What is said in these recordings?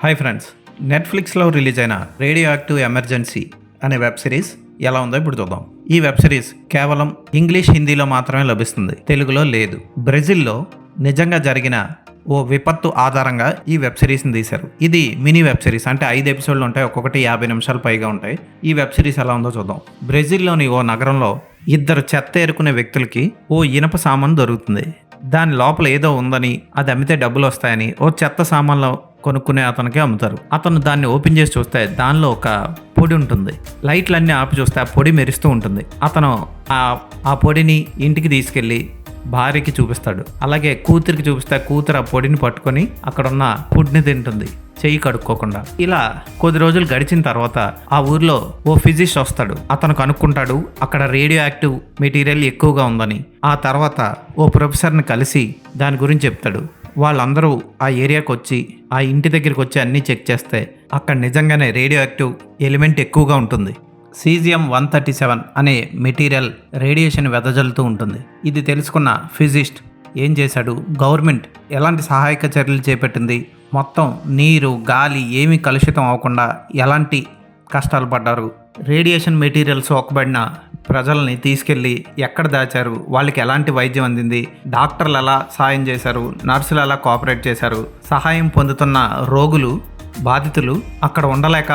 Hi friends, నెట్ఫ్లిక్స్లో release అయిన radio active emergency అనే వెబ్ సిరీస్ ఎలా ఉందో ఇప్పుడు చూద్దాం. ఈ వెబ్ సిరీస్ కేవలం ఇంగ్లీష్, హిందీలో మాత్రమే లభిస్తుంది, తెలుగులో లేదు. బ్రెజిల్లో నిజంగా జరిగిన ఓ విపత్తు ఆధారంగా ఈ వెబ్ సిరీస్ని తీశారు. ఇది మినీ వెబ్ సిరీస్, అంటే 5 ఎపిసోడ్లు ఉంటాయి, ఒక్కొక్కటి 50 నిమిషాలు పైగా ఉంటాయి. ఈ వెబ్ సిరీస్ ఎలా ఉందో చూద్దాం. బ్రెజిల్లోని ఓ నగరంలో ఇద్దరు చెత్త ఏరుకునే వ్యక్తులకి ఓ ఇనప సామాను దొరుకుతుంది. దాని లోపల ఏదో ఉందని, అది అమ్మితే డబ్బులు వస్తాయని ఓ చెత్త సామాన్లో కొనుక్కునే అతనికి అమ్ముతారు. అతను దాన్ని ఓపెన్ చేసి చూస్తే దానిలో ఒక పొడి ఉంటుంది. లైట్లన్నీ ఆపి చూస్తే ఆ పొడి మెరుస్తూ ఉంటుంది. అతను ఆ పొడిని ఇంటికి తీసుకెళ్ళి భార్యకి చూపిస్తాడు. అలాగే కూతురికి చూపిస్తే కూతురు ఆ పొడిని పట్టుకొని అక్కడున్న ఫుడ్ని తింటుంది, చెయ్యి కడుక్కోకుండా. ఇలా కొద్ది రోజులు గడిచిన తర్వాత ఆ ఊర్లో ఓ ఫిజిస్ట్ వస్తాడు. అతను కనుక్కుంటాడు అక్కడ రేడియో యాక్టివ్ మెటీరియల్ ఎక్కువగా ఉందని. ఆ తర్వాత ఓ ప్రొఫెసర్ని కలిసి దాని గురించి చెప్తాడు. వాళ్ళందరూ ఆ ఏరియాకి వచ్చి ఆ ఇంటి దగ్గరికి వచ్చి అన్నీ చెక్ చేస్తే అక్కడ నిజంగానే రేడియో యాక్టివ్ ఎలిమెంట్ ఎక్కువగా ఉంటుంది. Cesium-137 అనే మెటీరియల్ రేడియేషన్ వెదజల్లుతూ ఉంటుంది. ఇది తెలుసుకున్న ఫిజిస్ట్ ఏం చేశాడు, గవర్నమెంట్ ఎలాంటి సహాయక చర్యలు చేపట్టింది, మొత్తం నీరు, గాలి ఏమీ కలుషితం అవ్వకుండా ఎలాంటి కష్టాలు పడ్డారు, రేడియేషన్ మెటీరియల్ సోకబడిన ప్రజల్ని తీసుకెళ్ళి ఎక్కడ దాచారు, వాళ్ళకి ఎలాంటి వైద్యం అందింది, డాక్టర్లు ఎలా సాయం చేశారు, నర్సులు ఎలా కోఆపరేట్ చేశారు, సహాయం పొందుతున్న రోగులు, బాధితులు అక్కడ ఉండలేక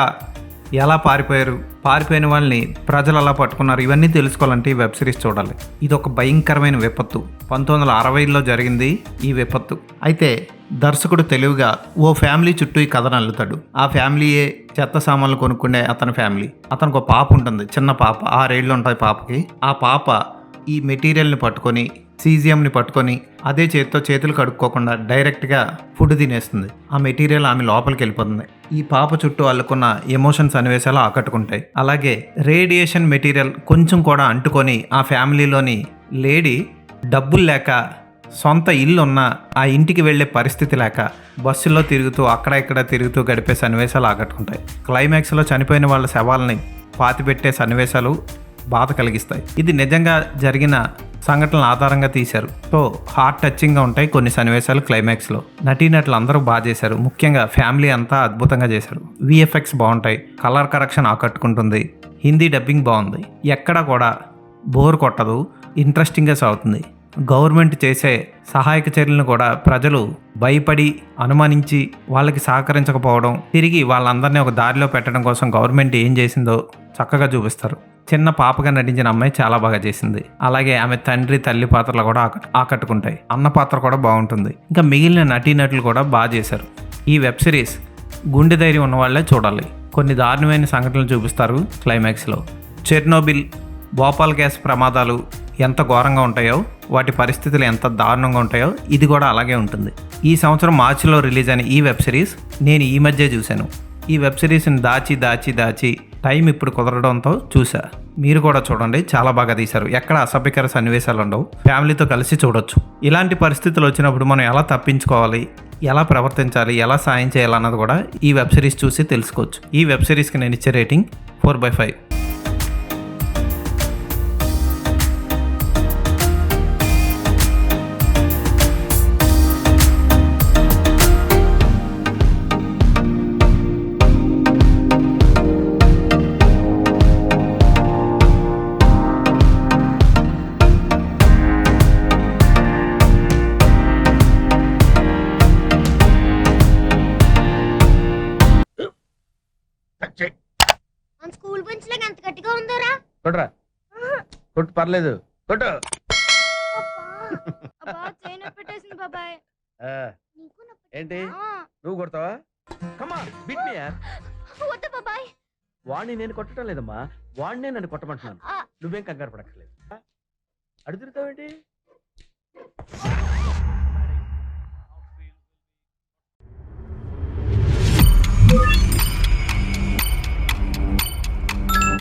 ఎలా పారిపోయారు, పారిపోయిన వాళ్ళని ప్రజలు ఎలా పట్టుకున్నారు, ఇవన్నీ తెలుసుకోవాలంటే ఈ వెబ్ సిరీస్ చూడాలి. ఇది ఒక భయంకరమైన విపత్తు. 1960లో జరిగింది ఈ విపత్తు. అయితే దర్శకుడు తెలివిగా ఓ ఫ్యామిలీ చుట్టూ ఈ కథను అల్లుతాడు. ఆ ఫ్యామిలీయే చెత్త సామాన్లు కొనుక్కునే అతని ఫ్యామిలీ. అతనికి ఒక పాప ఉంటుంది, చిన్న పాప, 6 ఏళ్ళు ఉంటాయి పాపకి. ఆ పాప ఈ మెటీరియల్ని పట్టుకొని, సీజియంని పట్టుకొని అదే చేతులు కడుక్కోకుండా డైరెక్ట్గా ఫుడ్ తినేస్తుంది. ఆ మెటీరియల్ ఆమె లోపలికి వెళ్ళిపోతుంది. ఈ పాప చుట్టూ అల్లుకున్న ఎమోషన్స్ సన్నివేశాలు ఆకట్టుకుంటాయి. అలాగే రేడియేషన్ మెటీరియల్ కొంచెం కూడా అంటుకొని ఆ ఫ్యామిలీలోని లేడీ డబ్బులు లేక, సొంత ఇల్లు ఉన్న ఆ ఇంటికి వెళ్ళే పరిస్థితి లేక బస్సుల్లో తిరుగుతూ అక్కడ ఇక్కడ తిరుగుతూ గడిపే సన్నివేశాలు ఆకట్టుకుంటాయి. క్లైమాక్స్లో చనిపోయిన వాళ్ళ శవాలని పాతిపెట్టే సన్నివేశాలు బాధ కలిగిస్తాయి. ఇది నిజంగా జరిగిన సంఘటనల ఆధారంగా తీశారు. సో హార్ట్ టచింగ్గా ఉంటాయి కొన్ని సన్నివేశాలు. క్లైమాక్స్లో నటీనటులు అందరూ బాగా చేశారు. ముఖ్యంగా ఫ్యామిలీ అంతా అద్భుతంగా చేశారు. విఎఫ్ఎక్స్ బాగుంటాయి, కలర్ కరెక్షన్ ఆకట్టుకుంటుంది, హిందీ డబ్బింగ్ బాగుంది, ఎక్కడా కూడా బోర్ కొట్టదు, ఇంట్రెస్టింగ్గా సాగుతుంది. గవర్నమెంట్ చేసే సహాయక చర్యలను కూడా ప్రజలు భయపడి, అనుమానించి వాళ్ళకి సహకరించకపోవడం, తిరిగి వాళ్ళందరినీ ఒక దారిలో పెట్టడం కోసం గవర్నమెంట్ ఏం చేసిందో చక్కగా చూపిస్తారు. చిన్న పాపగా నటించిన అమ్మాయి చాలా బాగా చేసింది. అలాగే ఆమె తండ్రి, తల్లి పాత్రలు కూడా ఆకట్టుకుంటాయి. అన్న పాత్ర కూడా బాగుంటుంది. ఇంకా మిగిలిన నటీనటులు కూడా బాగా చేశారు. ఈ వెబ్ సిరీస్ గుండె ధైర్యం ఉన్న వాళ్ళే చూడాలి. కొన్ని దారుణమైన సంఘటనలు చూపిస్తారు క్లైమాక్స్లో. చెర్నోబిల్, భోపాల్ గ్యాస్ ప్రమాదాలు ఎంత ఘోరంగా ఉంటాయో, వాటి పరిస్థితులు ఎంత దారుణంగా ఉంటాయో ఇది కూడా అలాగే ఉంటుంది. ఈ సంవత్సరం మార్చిలో రిలీజ్ అయిన ఈ వెబ్ సిరీస్ నేను ఈ మధ్య చూశాను. ఈ వెబ్ సిరీస్ని దాచి టైం ఇప్పుడు కుదరడంతో చూసా. మీరు కూడా చూడండి, చాలా బాగా తీశారు. ఎక్కడ అసభ్యకర సన్నివేశాలు ఉండవు, ఫ్యామిలీతో కలిసి చూడొచ్చు. ఇలాంటి పరిస్థితులు వచ్చినప్పుడు మనం ఎలా తప్పించుకోవాలి, ఎలా ప్రవర్తించాలి, ఎలా సాయం చేయాలన్నది కూడా ఈ వెబ్ సిరీస్ చూసి తెలుసుకోవచ్చు. ఈ వెబ్ సిరీస్కి నేను ఇచ్చే రేటింగ్ 4/5. మన స్కూల్ బెంచ్ లాగా ఎంత గట్టిగా ఉందోరా. కొట్రా, కొట్టు, పర్లేదు, కొట్టు. అబ్బా చైన్ పెట్టేసింది బాబాయ్. ఆ, నీకు ఏంటి నువ్వు కొడతావా? కమా బిట్ మీ యార్. వద్దు బాబాయ్. వాడిని నేను కొట్టడం లేదమ్మా, వాడినే నన్ను కొట్టమంటున్నాను. ఆ. నువ్వేం కంగారు పడక్కర్లేదు. అడుగుతావేంటి?